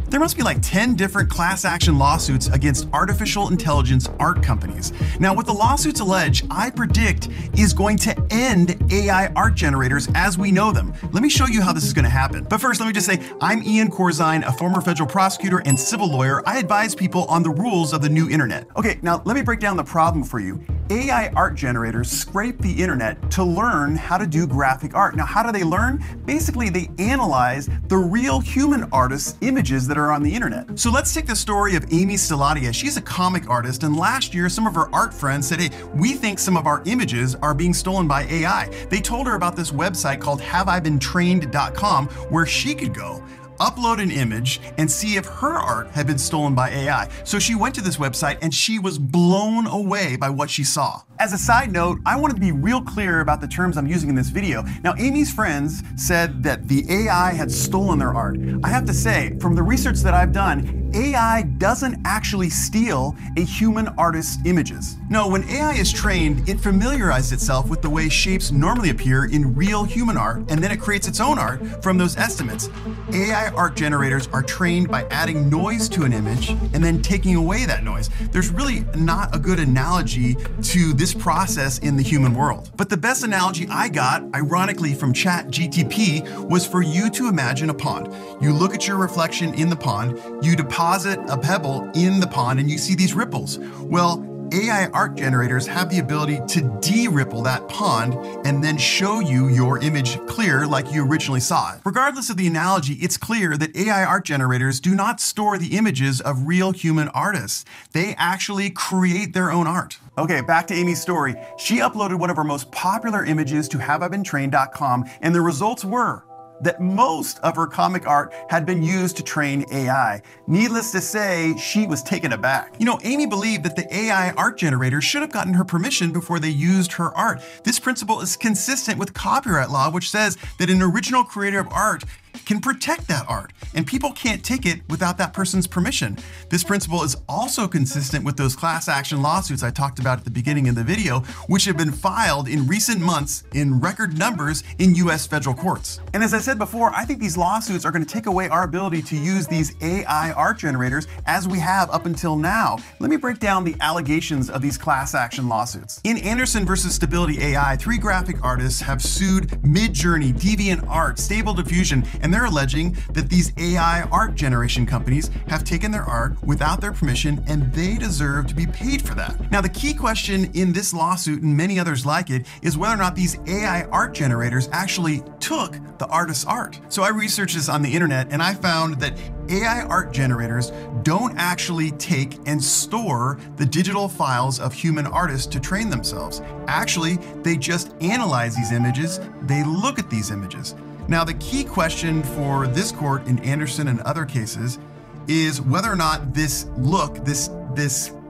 There must be like 10 different class action lawsuits against artificial intelligence art companies. Now, what the lawsuits allege, I predict, is going to end AI art generators as we know them. Let me show you how this is going to happen. But first, let me just say, I'm Ian Corzine, a former federal prosecutor and civil lawyer. I advise people on the rules of the new internet. Okay, now let me break down the problem for you. AI art generators scrape the internet to learn how to do graphic art. Now, how do they learn? Basically, they analyze the real human artists' images that are on the internet. So let's take the story of Amy Stilatia. She's a comic artist, and last year, some of her art friends said, hey, we think some of our images are being stolen by AI. They told her about this website called haveibeentrained.com where she could go, upload an image, and see if her art had been stolen by AI. So she went to this website and she was blown away by what she saw. As a side note, I wanted to be real clear about the terms I'm using in this video. Now, Amy's friends said that the AI had stolen their art. I have to say, from the research that I've done, AI doesn't actually steal a human artist's images. No, when AI is trained, it familiarizes itself with the way shapes normally appear in real human art, and then it creates its own art from those estimates. AI art generators are trained by adding noise to an image and then taking away that noise. There's really not a good analogy to this process in the human world. But the best analogy I got, ironically from ChatGPT, was for you to imagine a pond. You look at your reflection in the pond, you deposit a pebble in the pond, and you see these ripples. Well, AI art generators have the ability to de-ripple that pond and then show you your image clear like you originally saw it. Regardless of the analogy, it's clear that AI art generators do not store the images of real human artists. They actually create their own art. Okay, back to Amy's story. She uploaded one of her most popular images to haveibeentrained.com, and the results were that most of her comic art had been used to train AI. Needless to say, she was taken aback. You know, Amy believed that the AI art generator should have gotten her permission before they used her art. This principle is consistent with copyright law, which says that an original creator of art can protect that art, and people can't take it without that person's permission. This principle is also consistent with those class action lawsuits I talked about at the beginning of the video, which have been filed in recent months in record numbers in US federal courts. And as I said before, I think these lawsuits are going to take away our ability to use these AI art generators as we have up until now. Let me break down the allegations of these class action lawsuits. In Anderson versus Stability AI, 3 graphic artists have sued Midjourney, DeviantArt, Stable Diffusion, and they're alleging that these AI art generation companies have taken their art without their permission, and they deserve to be paid for that. Now, the key question in this lawsuit and many others like it is whether or not these AI art generators actually took the artist's art. So I researched this on the internet, and I found that AI art generators don't actually take and store the digital files of human artists to train themselves. Actually, they just analyze these images, they look at these images. Now, the key question for this court in Anderson and other cases is whether or not this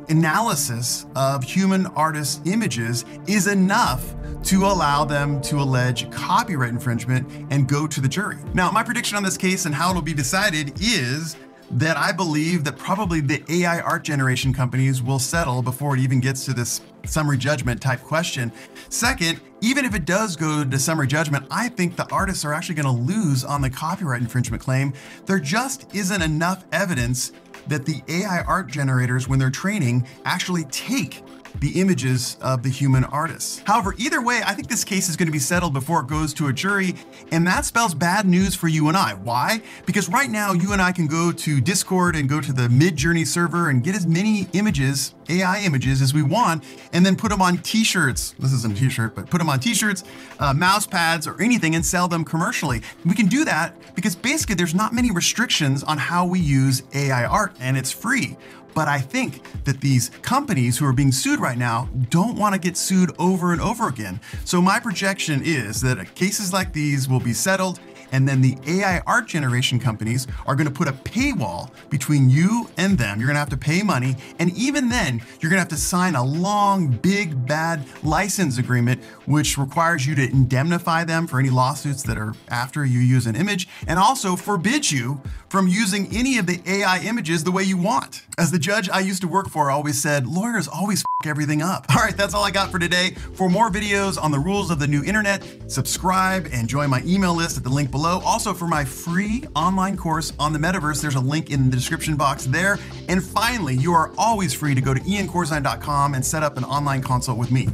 analysis of human artists' images is enough to allow them to allege copyright infringement and go to the jury. Now, my prediction on this case and how it'll be decided is that I believe that probably the AI art generation companies will settle before it even gets to this summary judgment type question. Second, even if it does go to summary judgment, I think the artists are actually going to lose on the copyright infringement claim. There just isn't enough evidence that the AI art generators, when they're training, actually take the images of the human artists. However, either way, I think this case is going to be settled before it goes to a jury, and that spells bad news for you and I. Why? Because right now, you and I can go to Discord and go to the Midjourney server and get as many images, AI images, as we want, and then put them on t-shirts. This isn't a t-shirt, but put them on t-shirts, mouse pads, or anything, and sell them commercially. We can do that because basically there's not many restrictions on how we use AI art, and it's free. But I think that these companies who are being sued right now don't want to get sued over and over again. So my projection is that cases like these will be settled, and then the AI art generation companies are going to put a paywall between you and them. You're going to have to pay money, and even then, you're going to have to sign a long, big, bad license agreement, which requires you to indemnify them for any lawsuits that are after you use an image, and also forbids you from using any of the AI images the way you want. As the judge I used to work for always said, lawyers always fuck everything up. All right, that's all I got for today. For more videos on the rules of the new internet, subscribe and join my email list at the link below. Also, for my free online course on the metaverse, there's a link in the description box there. And finally, you are always free to go to iancorzine.com and set up an online consult with me.